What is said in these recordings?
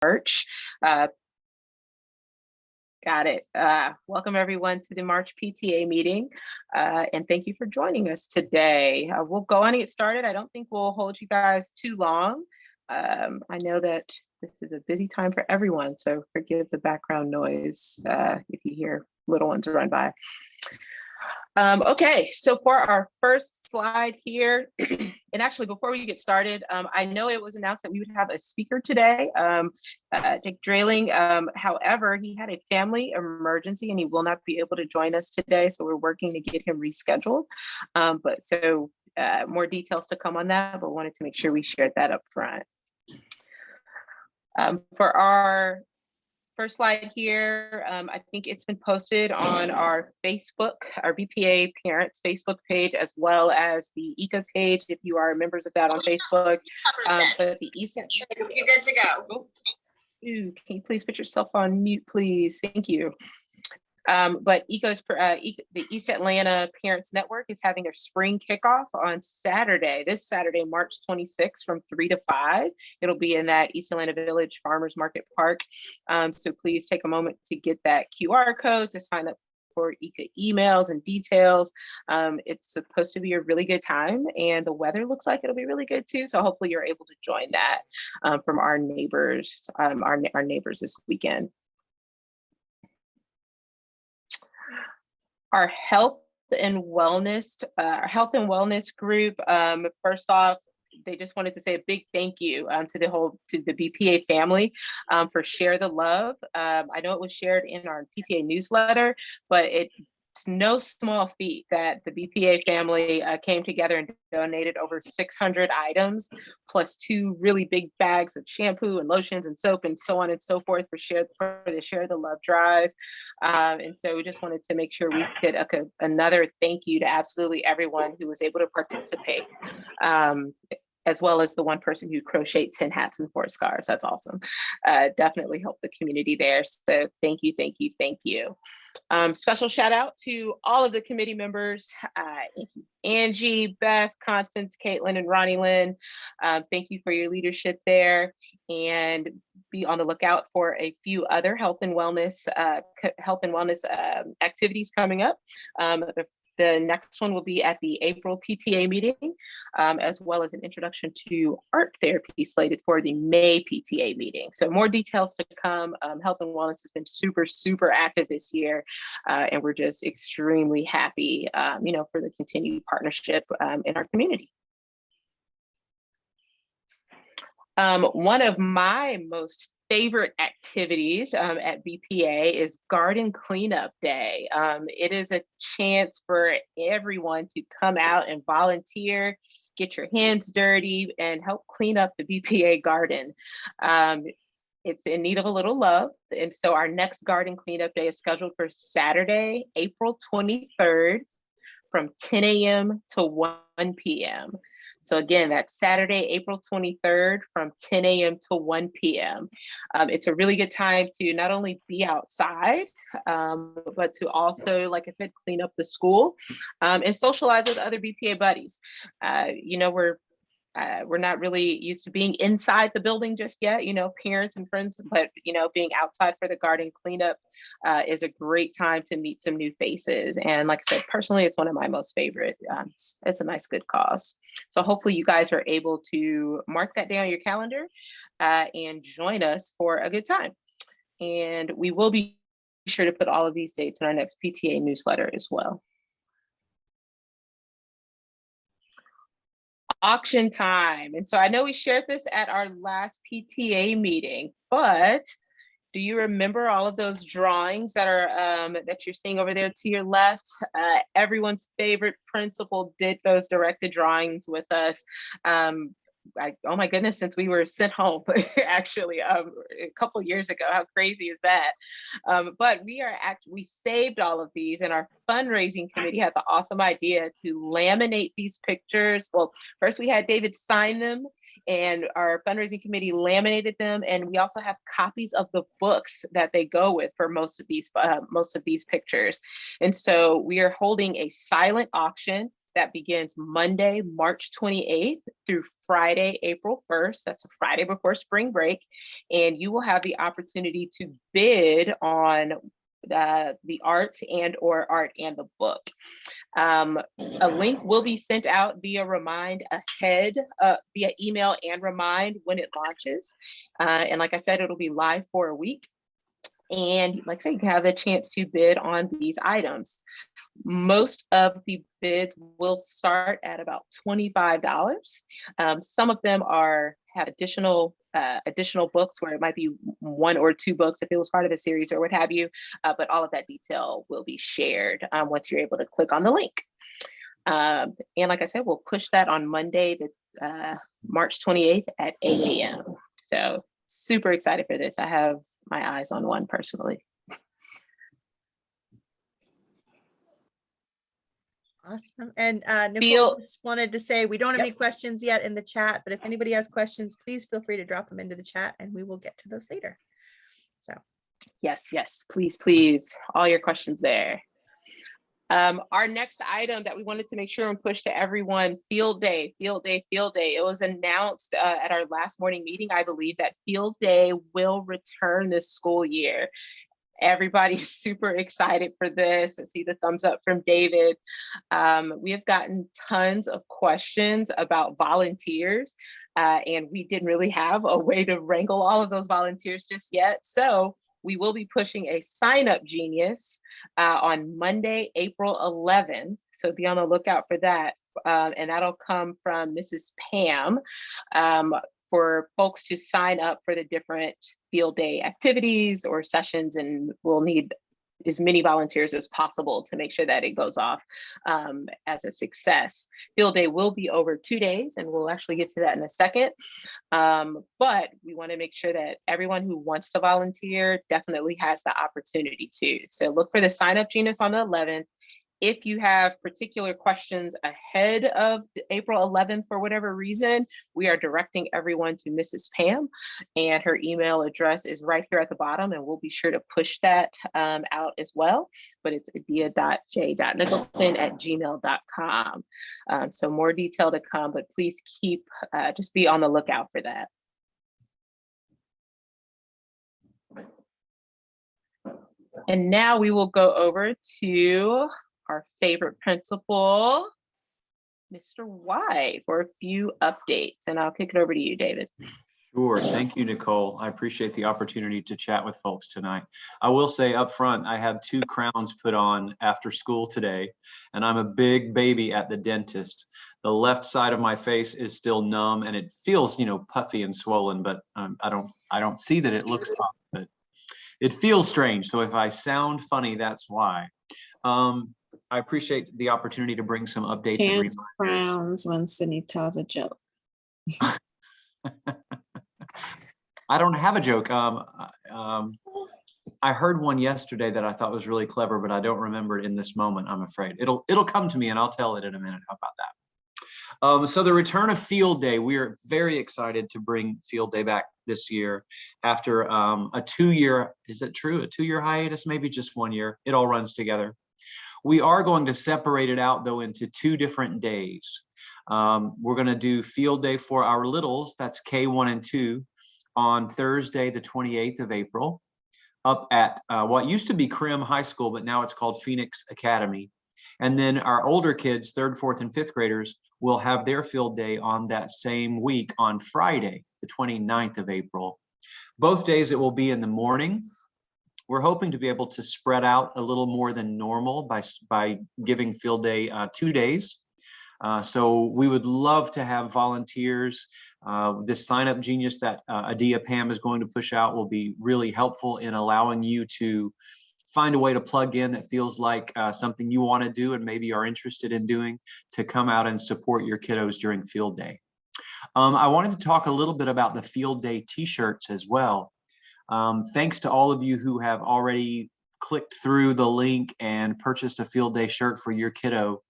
March. Got it. Welcome everyone to the March PTA meeting, and thank you for joining us today. We'll go on and get started. I don't think we'll hold you guys too long. I know that this is a busy time for everyone, so forgive the background noise if you hear little ones run by. Okay, so for our first slide here, and actually before we get started, I know it was announced that we would have a speaker today, Jake Drailing. However, he had a family emergency and he will not be able to join us today, so we're working to get him rescheduled. More details to come on that, but wanted to make sure we shared that up front. For our first slide here, I think it's been posted on our Facebook, our BPA Parents Facebook page, as well as the ECA page, if you are members of that on Facebook. But the East, you're good to go. Ooh, can you please put yourself on mute, please? Thank you. But the East Atlanta Parents Network is having their spring kickoff on Saturday, this Saturday, March 26th from 3 to 5. It'll be in that East Atlanta Village Farmers Market Park. So please take a moment to get that QR code to sign up for ECA emails and details. It's supposed to be a really good time, and the weather looks like it'll be really good too. So hopefully you're able to join that from our neighbors, our neighbors this weekend. Our health and wellness group. First off, they just wanted to say a big thank you to the BPA family for Share the Love. I know it was shared in our PTA newsletter, but it's no small feat that the BPA family came together and donated over 600 items, plus 2 really big bags of shampoo and lotions and soap and so on and so forth for the Share the Love drive. And so we just wanted to make sure we did another thank you to absolutely everyone who was able to participate. As well as the one person who crocheted 10 hats and 4 scarves. That's awesome. Definitely helped the community there. So thank you, thank you, thank you. Special shout out to all of the committee members, Angie, Beth, Constance, Caitlin, and Ronnie Lynn. Thank you for your leadership there, and be on the lookout for a few other health and wellness activities coming up. The next one will be at the April PTA meeting, as well as an introduction to art therapy slated for the May PTA meeting. So more details to come. Health and wellness has been super, super active this year, and we're just extremely happy, for the continued partnership in our community. One of my most favorite activities at BPA is Garden Cleanup Day. It is a chance for everyone to come out and volunteer, get your hands dirty, and help clean up the BPA garden. It's in need of a little love. And so our next Garden Cleanup Day is scheduled for Saturday, April 23rd from 10 a.m. to 1 p.m. So again, that's Saturday, April 23rd from 10 a.m. to 1 p.m. It's a really good time to not only be outside, but to also, like I said, clean up the school and socialize with other BPA buddies. We're not really used to being inside the building just yet, parents and friends, but, being outside for the garden cleanup is a great time to meet some new faces. And like I said, personally, it's one of my most favorite. It's a nice, good cause. So hopefully you guys are able to mark that day on your calendar and join us for a good time. And we will be sure to put all of these dates in our next PTA newsletter as well. Auction time. And so I know we shared this at our last PTA meeting, but do you remember all of those drawings that are that you're seeing over there to your left? Everyone's favorite principal did those directed drawings with us. Oh my goodness, since we were sent home, actually, a couple years ago. How crazy is that? But we saved all of these, and our fundraising committee had the awesome idea to laminate these pictures. Well, first we had David sign them, and our fundraising committee laminated them, and we also have copies of the books that they go with for most of these pictures. And so we are holding a silent auction that begins Monday, March 28th through Friday, April 1st. That's a Friday before spring break. And you will have the opportunity to bid on the art and the book. A link will be sent out via email and remind when it launches. And like I said, it'll be live for a week. And like I said, you can have a chance to bid on these items. Most of the bids will start at about $25. Some of them have additional books where it might be 1 or 2 books if it was part of a series or what have you. But all of that detail will be shared once you're able to click on the link. And like I said, we'll push that on Monday, March 28th at 8 a.m. So super excited for this. I have my eyes on one personally. Awesome. And Nicole just wanted to say, we don't have any questions yet in the chat, but if anybody has questions, please feel free to drop them into the chat and we will get to those later. So yes, please, all your questions there. Our next item that we wanted to make sure and push to everyone, field day. It was announced at our last morning meeting, I believe, that field day will return this school year. Everybody's super excited for this. I see the thumbs up from David. We have gotten tons of questions about volunteers, and we didn't really have a way to wrangle all of those volunteers just yet. So we will be pushing a Sign Up Genius on Monday, April 11th. So be on the lookout for that. And that'll come from Mrs. Pam for folks to sign up for the different field day activities or sessions. And we'll need as many volunteers as possible to make sure that it goes off as a success. Field day will be over 2 days, and we'll actually get to that in a second. But we want to make sure that everyone who wants to volunteer definitely has the opportunity to. So look for the Sign Up Genius on the 11th. If you have particular questions ahead of April 11th for whatever reason, we are directing everyone to Mrs. Pam, and her email address is right here at the bottom, and we'll be sure to push that out as well. But it's adia.j.nicholson@gmail.com. So more detail to come, but please just be on the lookout for that. And now we will go over to our favorite principal, Mr. White, for a few updates. And I'll kick it over to you, David. Sure. Thank you, Nicole. I appreciate the opportunity to chat with folks tonight. I will say up front, I had 2 crowns put on after school today, and I'm a big baby at the dentist. The left side of my face is still numb and it feels, puffy and swollen, but I don't see that it looks puffy, but it feels strange. So if I sound funny, that's why. I appreciate the opportunity to bring some updates and reminders. Frowns when Sydney tells a joke. I don't have a joke. I heard one yesterday that I thought was really clever, but I don't remember it in this moment, I'm afraid. It'll come to me and I'll tell it in a minute. How about that? So the return of field day, we are very excited to bring field day back this year after a 2-year, is it true? A 2-year hiatus, maybe just 1 year. It all runs together. We are going to separate it out though into 2 different days. We're going to do field day for our littles, that's K1 and 2, on Thursday, the 28th of April, up at what used to be Crim High School, but now it's called Phoenix Academy. And then our older kids, 3rd, 4th, and 5th graders, will have their field day on that same week on Friday, the 29th of April. Both days it will be in the morning. We're hoping to be able to spread out a little more than normal by giving field day 2 days. So we would love to have volunteers. This Sign Up Genius that Adia Pam is going to push out will be really helpful in allowing you to find a way to plug in that feels like something you want to do and maybe are interested in doing to come out and support your kiddos during field day. I wanted to talk a little bit about the field day t-shirts as well. Thanks to all of you who have already clicked through the link and purchased a field day shirt for your kiddo.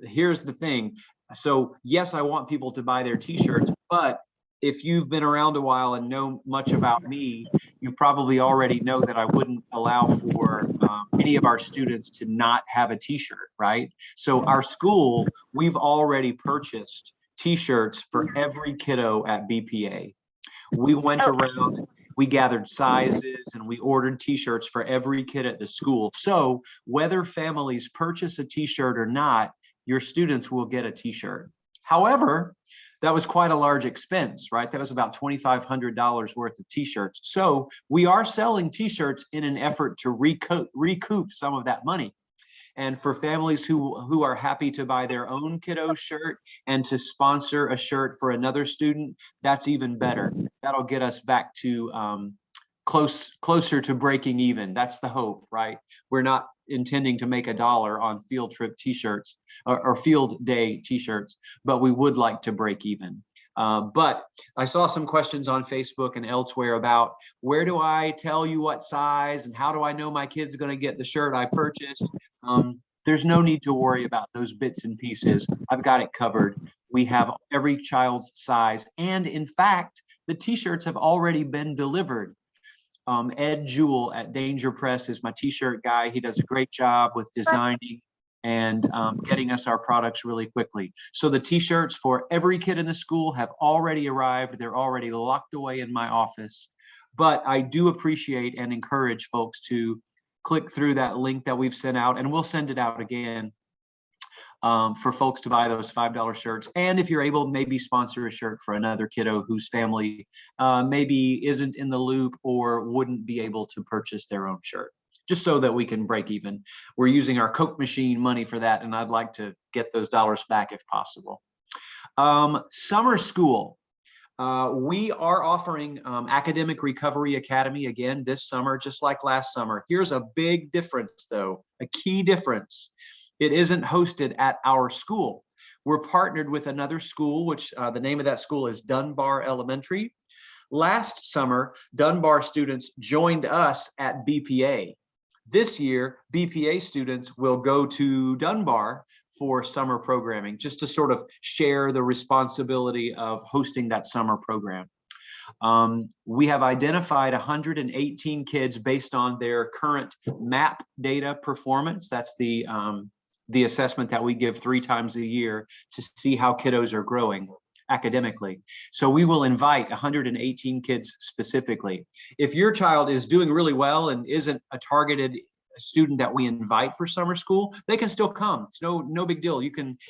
Here's the thing. So yes, I want people to buy their t-shirts, but if you've been around a while and know much about me, you probably already know that I wouldn't allow for any of our students to not have a t-shirt, right? So our school, we've already purchased t-shirts for every kiddo at BPA. We went around, we gathered sizes, and we ordered t-shirts for every kid at the school. So whether families purchase a t-shirt or not, your students will get a t-shirt. However, that was quite a large expense, right? That was about $2,500 worth of t-shirts. So we are selling t-shirts in an effort to recoup some of that money. And for families who are happy to buy their own kiddo shirt and to sponsor a shirt for another student, that's even better. That'll get us back to closer to breaking even. That's the hope, right? We're not intending to make $1 on field trip t-shirts or field day t-shirts, but we would like to break even. But I saw some questions on Facebook and elsewhere about where do I tell you what size and how do I know my kid's going to get the shirt I purchased? There's no need to worry about those bits and pieces. I've got it covered. We have every child's size. And in fact, the t-shirts have already been delivered. Ed Jewell at Danger Press is my t-shirt guy. He does a great job with designing and getting us our products really quickly. So the t-shirts for every kid in the school have already arrived. They're already locked away in my office. But I do appreciate and encourage folks to click through that link that we've sent out, and we'll send it out again for folks to buy those $5 shirts. And if you're able, maybe sponsor a shirt for another kiddo whose family maybe isn't in the loop or wouldn't be able to purchase their own shirt, just so that we can break even. We're using our Coke machine money for that, and I'd like to get those dollars back if possible. Summer school. We are offering Academic Recovery Academy again this summer, just like last summer. Here's a big difference, though, a key difference. It isn't hosted at our school. We're partnered with another school, which the name of that school is Dunbar Elementary. Last summer, Dunbar students joined us at BPA. This year, BPA students will go to Dunbar for summer programming, just to sort of share the responsibility of hosting that summer program. We have identified 118 kids based on their current MAP data performance. That's the assessment that we give 3 times a year to see how kiddos are growing academically. So we will invite 118 kids specifically. If your child is doing really well and isn't a targeted student that we invite for summer school, they can still come. It's no big deal.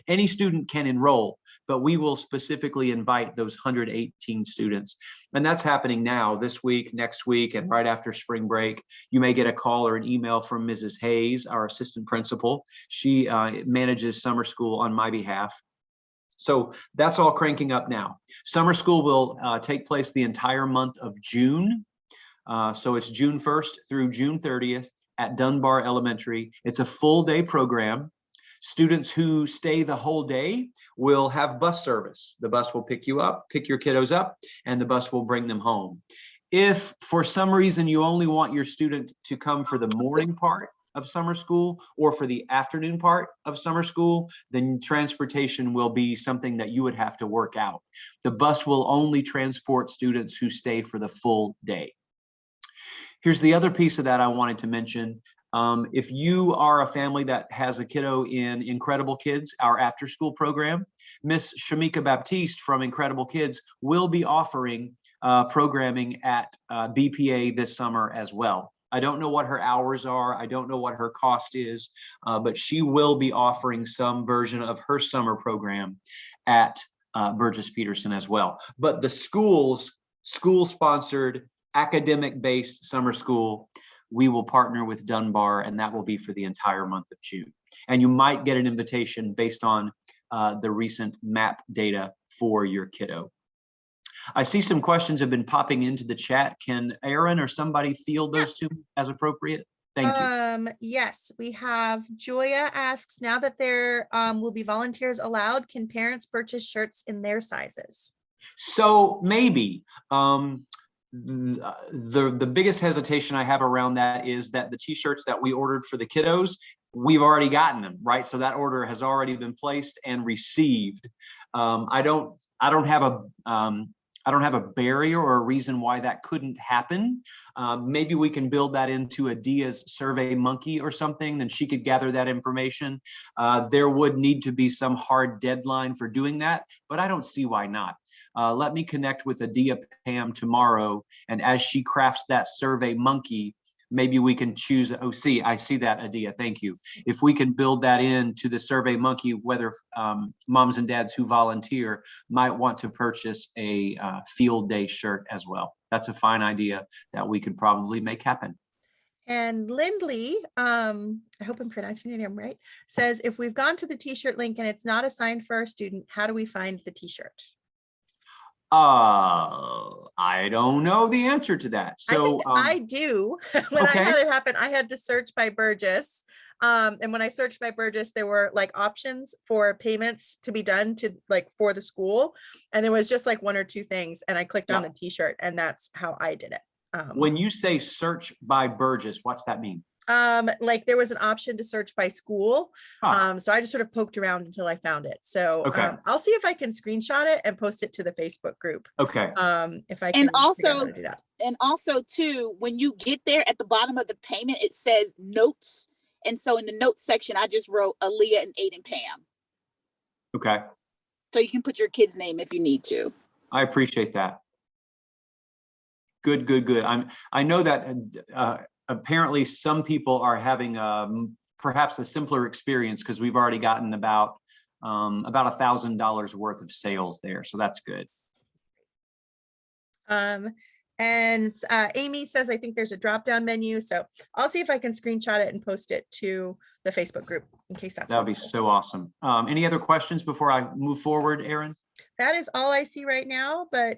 Any student can enroll, but we will specifically invite those 118 students. And that's happening now, this week, next week, and right after spring break. You may get a call or an email from Mrs. Hayes, our assistant principal. She manages summer school on my behalf. So that's all cranking up now. Summer school will take place the entire month of June. So it's June 1st through June 30th at Dunbar Elementary. It's a full day program. Students who stay the whole day will have bus service. The bus will pick you up, pick your kiddos up, and the bus will bring them home. If for some reason you only want your student to come for the morning part of summer school or for the afternoon part of summer school, then transportation will be something that you would have to work out. The bus will only transport students who stay for the full day. Here's the other piece of that I wanted to mention. If you are a family that has a kiddo in Incredible Kids, our after school program, Miss Shamika Baptiste from Incredible Kids will be offering programming at BPA this summer as well. I don't know what her hours are. I don't know what her cost is, but she will be offering some version of her summer program at Burgess-Peterson as well. But the school-sponsored academic-based summer school, we will partner with Dunbar, and that will be for the entire month of June. And you might get an invitation based on the recent MAP data for your kiddo. I see some questions have been popping into the chat. Can Aaron or somebody field those two as appropriate? Thank you. Yes, we have Joya asks, now that there will be volunteers allowed, can parents purchase shirts in their sizes? So maybe. The biggest hesitation I have around that is that the t-shirts that we ordered for the kiddos, we've already gotten them, right? So that order has already been placed and received. I don't have I don't have a barrier or a reason why that couldn't happen. Maybe we can build that into Adia's Survey Monkey or something, then she could gather that information. There would need to be some hard deadline for doing that, but I don't see why not. Let me connect with Adia Pam tomorrow, and as she crafts that Survey Monkey, maybe we can choose, oh, see, I see that, Adia, thank you. If we can build that into the Survey Monkey, whether moms and dads who volunteer might want to purchase a field day shirt as well. That's a fine idea that we could probably make happen. And Lindley, I hope I'm pronouncing your name right, says, if we've gone to the t-shirt link and it's not assigned for our student, how do we find the t-shirt? I don't know the answer to that. So I do. When I had it happen, I had to search by Burgess. And when I searched by Burgess, there were like options for payments to be done to like for the school. And there was just like one or two things. And I clicked on the t-shirt, and that's how I did it. When you say search by Burgess, what's that mean? Like there was an option to search by school. So I just sort of poked around until I found it. So I'll see if I can screenshot it and post it to the Facebook group. Okay. If I can also do that. And also too, when you get there at the bottom of the payment, it says notes. And so in the notes section, I just wrote Aaliyah and Aiden Pam. Okay. So you can put your kid's name if you need to. I appreciate that. Good, good, good. I know that apparently some people are having perhaps a simpler experience because we've already gotten about $1,000 worth of sales there. So that's good. And Amy says, I think there's a drop-down menu. So I'll see if I can screenshot it and post it to the Facebook group in case that's. That would be so awesome. Any other questions before I move forward, Erin? That is all I see right now. But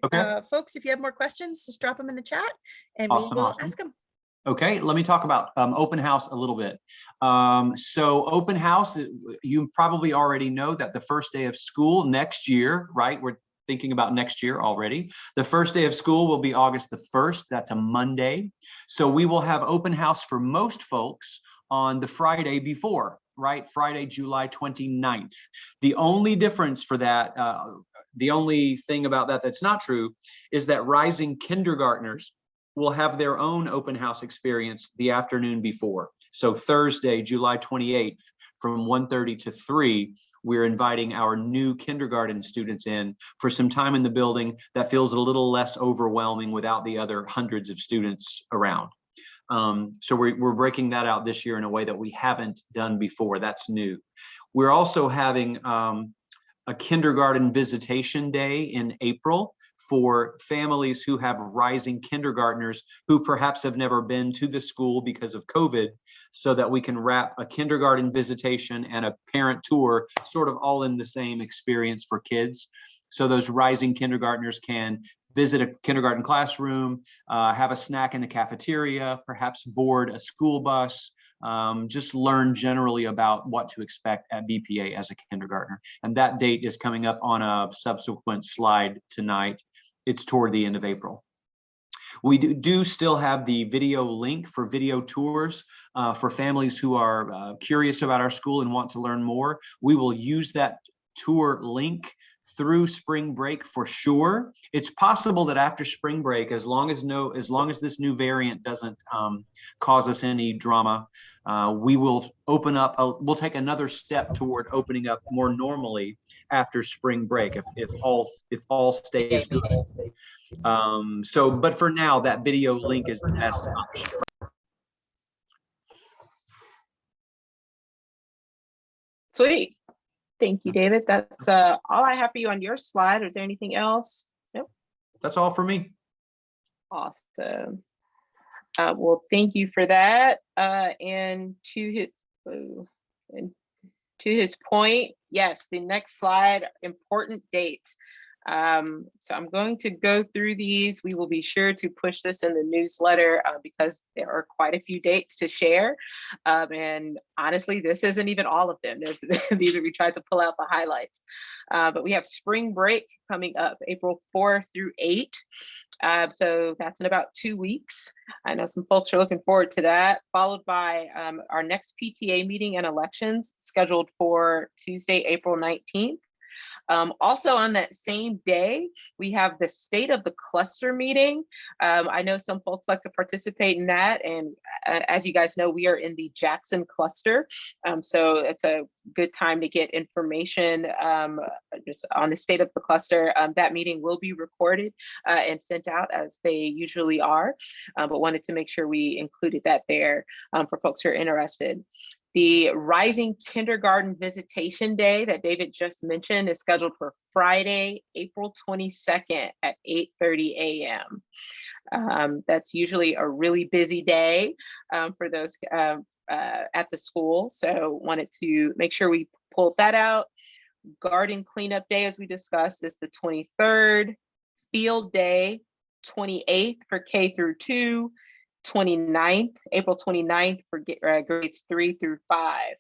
folks, if you have more questions, just drop them in the chat and we will ask them. Okay, let me talk about open house a little bit. So open house, you probably already know that the first day of school next year, right? We're thinking about next year already. The first day of school will be August the 1st. That's a Monday. So we will have open house for most folks on the Friday before, right? Friday, July 29th. The only difference for that, the only thing about that that's not true is that rising kindergartners will have their own open house experience the afternoon before. So Thursday, July 28th from 1:30 to 3, we're inviting our new kindergarten students in for some time in the building that feels a little less overwhelming without the other hundreds of students around. So we're breaking that out this year in a way that we haven't done before. That's new. We're also having a kindergarten visitation day in April for families who have rising kindergartners who perhaps have never been to the school because of COVID, so that we can wrap a kindergarten visitation and a parent tour sort of all in the same experience for kids. So those rising kindergartners can visit a kindergarten classroom, have a snack in the cafeteria, perhaps board a school bus, just learn generally about what to expect at BPA as a kindergartner. And that date is coming up on a subsequent slide tonight. It's toward the end of April. We do still have the video link for video tours for families who are curious about our school and want to learn more. We will use that tour link through spring break for sure. It's possible that after spring break, as long as this new variant doesn't cause us any drama, we will open up. We'll take another step toward opening up more normally after spring break, if all stays good. But for now, that video link is the best option. Sweet. Thank you, David. That's all I have for you on your slide. Is there anything else? Nope. That's all for me. Awesome. Well, thank you for that. And to his point, yes, the next slide, important dates. So I'm going to go through these. We will be sure to push this in the newsletter because there are quite a few dates to share. And honestly, this isn't even all of them. These are, we tried to pull out the highlights. But we have spring break coming up April 4 through 8. So that's in about 2 weeks. I know some folks are looking forward to that, followed by our next PTA meeting and elections scheduled for Tuesday, April 19th. Also on that same day, we have the state of the cluster meeting. I know some folks like to participate in that. And as you guys know, we are in the Jackson cluster. So it's a good time to get information just on the state of the cluster. That meeting will be recorded and sent out as they usually are, but wanted to make sure we included that there for folks who are interested. The Rising Kindergarten Visitation Day that David just mentioned is scheduled for Friday, April 22nd at 8:30 a.m. That's usually a really busy day for those at the school. So wanted to make sure we pulled that out. Garden Cleanup Day, as we discussed, is the 23rd. Field Day, 28th for K through 2. 29th, April 29th for grades 3 through 5.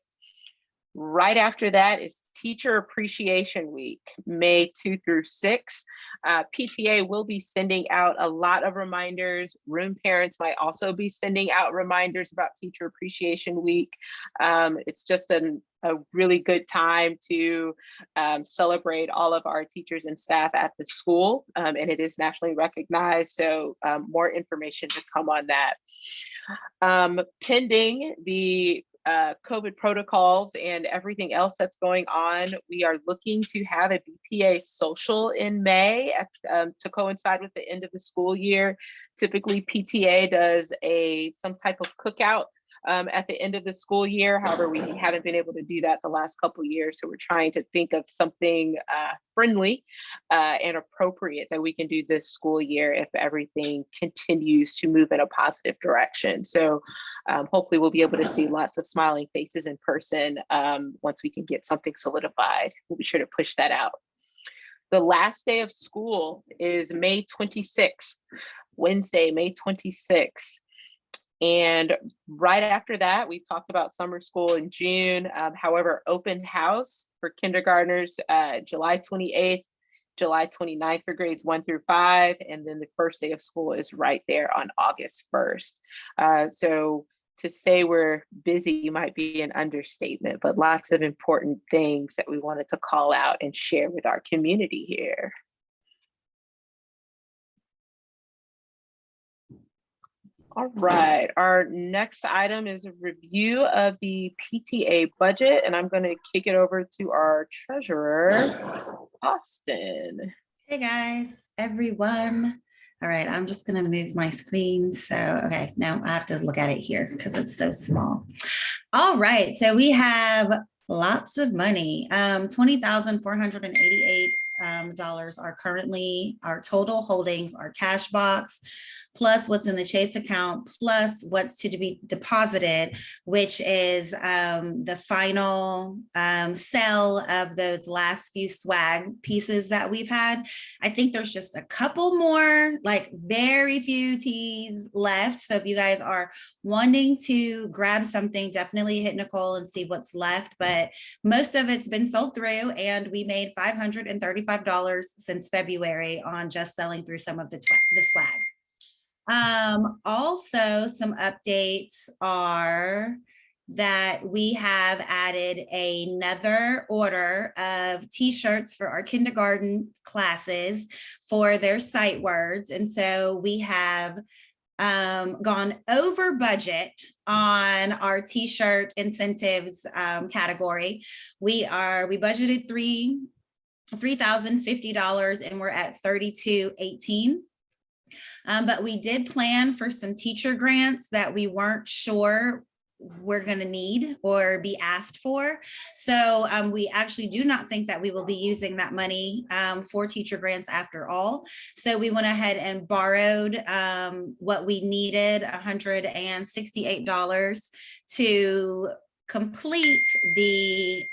Right after that is Teacher Appreciation Week, May 2 through 6. PTA will be sending out a lot of reminders. Room parents might also be sending out reminders about Teacher Appreciation Week. It's just a really good time to celebrate all of our teachers and staff at the school, and it is nationally recognized, so more information to come on that. Pending the COVID protocols and everything else that's going on, we are looking to have a BPA social in May to coincide with the end of the school year. Typically, PTA does some type of cookout at the end of the school year. However, we haven't been able to do that the last couple of years. So we're trying to think of something friendly and appropriate that we can do this school year if everything continues to move in a positive direction. So hopefully we'll be able to see lots of smiling faces in person once we can get something solidified. We'll be sure to push that out. The last day of school is May 26th, Wednesday, May 26th. And right after that, we talked about summer school in June. However, open house for kindergartners, July 28th, July 29th for grades 1 through 5. And then the first day of school is right there on August 1st. So to say we're busy might be an understatement, but lots of important things that we wanted to call out and share with our community here. All right, our next item is a review of the PTA budget, and I'm going to kick it over to our treasurer, Austin. Hey guys, everyone. All right, I'm just going to move my screen. So, okay, now I have to look at it here because it's so small. All right, so we have lots of money. $20,488 are currently our total holdings, our cash box, plus what's in the Chase account, plus what's to be deposited, which is the final sell of those last few swag pieces that we've had. I think there's just a couple more, like very few teas left. So if you guys are wanting to grab something, definitely hit Nicole and see what's left. But most of it's been sold through, and we made $535 since February on just selling through some of the swag. Also, some updates are that we have added another order of t-shirts for our kindergarten classes for their sight words. And so we have gone over budget on our t-shirt incentives category. We budgeted $3,050 and we're at $3,218. But we did plan for some teacher grants that we weren't sure we're going to need or be asked for. So we actually do not think that we will be using that money for teacher grants after all. So we went ahead and borrowed what we needed, $168 to complete the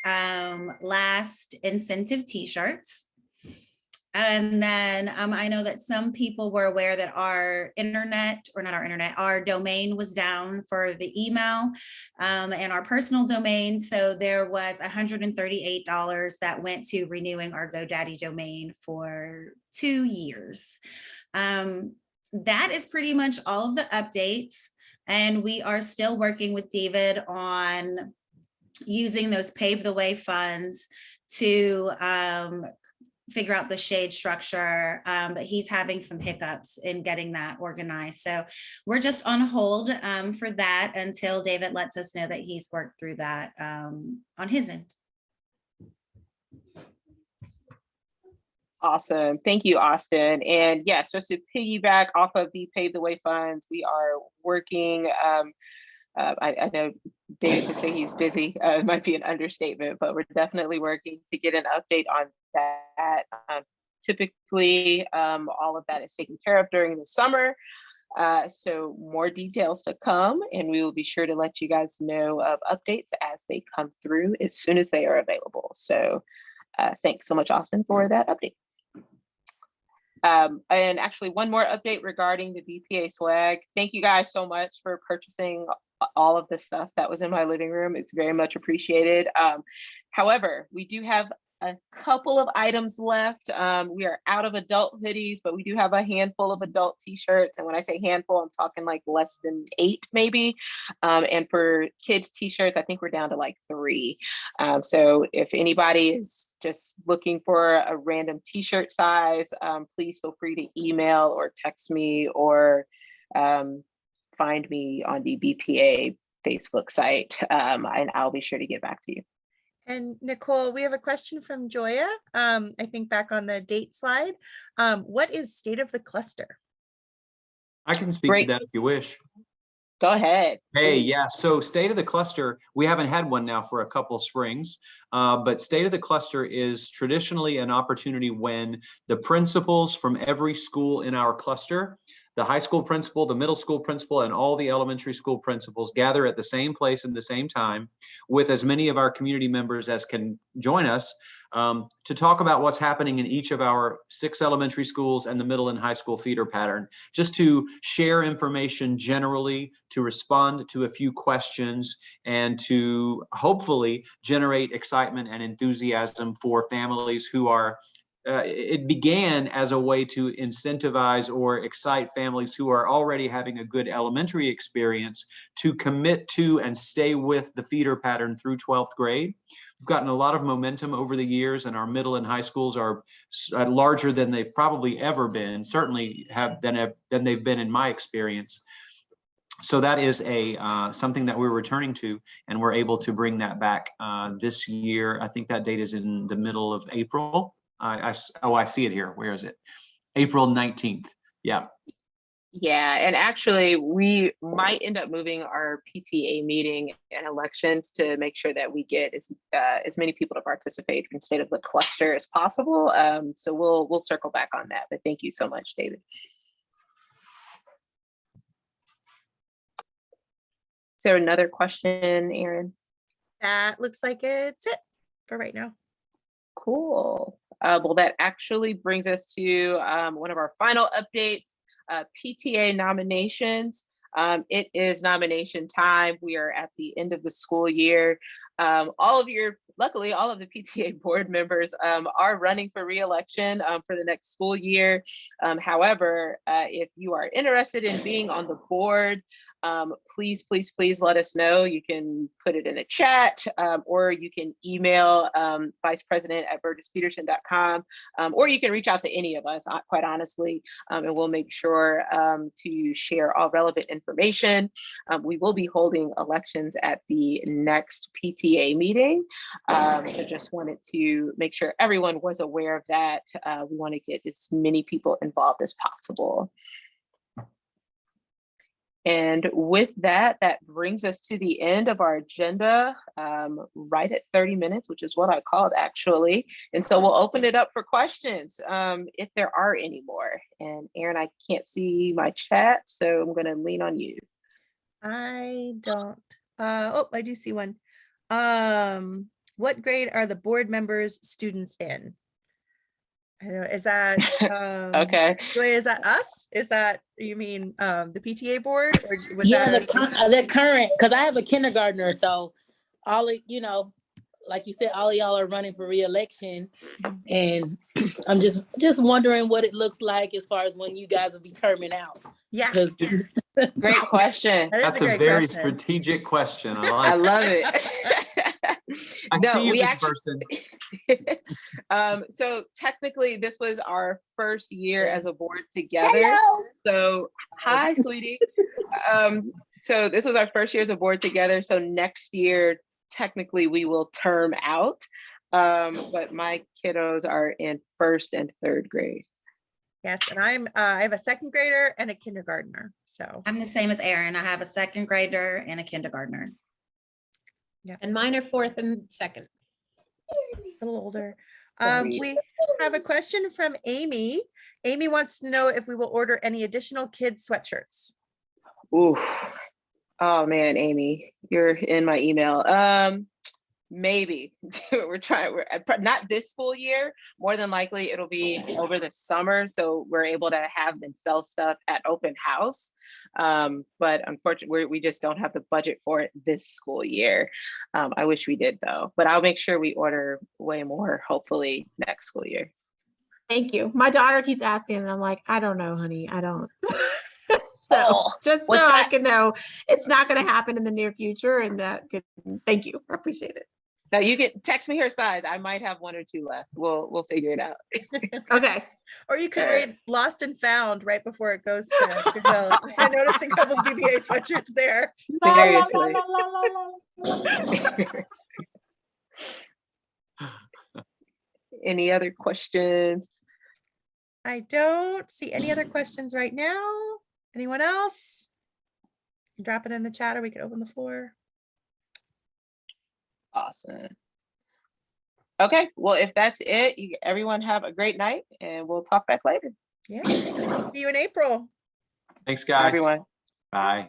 last incentive t-shirts. And then I know that some people were aware that our domain was down for the email and our personal domain. So there was $138 that went to renewing our GoDaddy domain for 2 years. That is pretty much all of the updates. And we are still working with David on using those Pave the Way funds to figure out the shade structure, but he's having some hiccups in getting that organized. So we're just on hold for that until David lets us know that he's worked through that on his end. Awesome. Thank you, Austin. And yes, just to piggyback off of the Pave the Way funds, we are working. I know David to say he's busy might be an understatement, but we're definitely working to get an update on that. Typically, all of that is taken care of during the summer. So more details to come, and we will be sure to let you guys know of updates as they come through as soon as they are available. So thanks so much, Austin, for that update. And actually one more update regarding the BPA swag. Thank you guys so much for purchasing all of the stuff that was in my living room. It's very much appreciated. However, we do have a couple of items left. We are out of adult hoodies, but we do have a handful of adult t-shirts. And when I say handful, I'm talking like less than 8 maybe. And for kids t-shirts, I think we're down to like 3. So if anybody is just looking for a random t-shirt size, please feel free to email or text me or find me on the BPA Facebook site, and I'll be sure to get back to you. And Nicole, we have a question from Joya. I think back on the date slide. What is state of the cluster? I can speak to that if you wish. Go ahead. Hey, please. yeah, so state of the cluster, we haven't had one now for a couple springs, but state of the cluster is traditionally an opportunity when the principals from every school in our cluster, the high school principal, the middle school principal, and all the elementary school principals gather at the same place at the same time with as many of our community members as can join us to talk about what's happening in each of our 6 elementary schools and the middle and high school feeder pattern, just to share information generally, to respond to a few questions, and to hopefully generate excitement and enthusiasm for families who are it began as a way to incentivize or excite families who are already having a good elementary experience to commit to and stay with the feeder pattern through 12th grade. We've gotten a lot of momentum over the years, and our middle and high schools are larger than they've probably ever been, certainly than they've been in my experience. So that is something that we're returning to, and we're able to bring that back this year. I think that date is in the middle of April. I see it here. Where is it? April 19th. Yeah. Yeah, and actually we might end up moving our PTA meeting and elections to make sure that we get as many people to participate in state of the cluster as possible. So we'll circle back on that, but thank you so much, David. Is there another question, Erin? That looks like it's it for right now. Cool. Well, that actually brings us to one of our final updates, PTA nominations. It is nomination time. We are at the end of the school year. Luckily, all of the PTA board members are running for re-election for the next school year. However, if you are interested in being on the board, please let us know. You can put it in a chat or you can email vicepresident@burgess-peterson.com, or you can reach out to any of us, quite honestly, and we'll make sure to share all relevant information. We will be holding elections at the next PTA meeting. So just wanted to make sure everyone was aware of that. We want to get as many people involved as possible. And with that, that brings us to the end of our agenda, right at 30 minutes, which is what I called actually. And so we'll open it up for questions if there are any more. And Erin, I can't see my chat, so I'm going to lean on you. I don't. Oh, I do see one. What grade are the board members students in? I don't know, is that okay? Is that us? Is that, you mean the PTA board? Or was yeah, that the current, because I have a kindergartner, so all of, you know, like you said, all of y'all are running for re-election, and I'm just wondering what it looks like as far as when you guys will be terming out. Yeah. Great question. That's a very strategic question. I like I love it. I see you, this person. So technically this was our first year as a board together. So hi, sweetie. So this was our first year as a board together. So next year, technically we will term out. But my kiddos are in 1st and 3rd grade. Yes, and I have a 2nd grader and a kindergartner. So I'm the same as Erin. I have a 2nd grader and a kindergartner. And mine are 4th and 2nd. a little older. We have a question from Amy. Amy wants to know if we will order any additional kids sweatshirts. Ooh. Oh man, Amy, you're in my email. Maybe we're not this school year. More than likely it'll be over the summer. So we're able to have them sell stuff at open house. But unfortunately, we just don't have the budget for it this school year. I wish we did though, but I'll make sure we order way more, hopefully next school year. Thank you. My daughter keeps asking, and I'm like, I don't know, honey. I don't. So just so I can know it's not going to happen in the near future, and that could. Thank you. I appreciate it. Now you can text me her size. I might have 1 or 2 left. We'll figure it out. Okay. Or you could read Lost and Found right before it goes to Goodwill. I noticed a couple of BPA sweatshirts there. Seriously. Any other questions? I don't see any other questions right now. Anyone else? Drop it in the chat or we can open the floor. Awesome. Okay, well, if that's it, everyone have a great night and we'll talk back later. Yeah, see you in April. Thanks, guys. Everyone. Bye.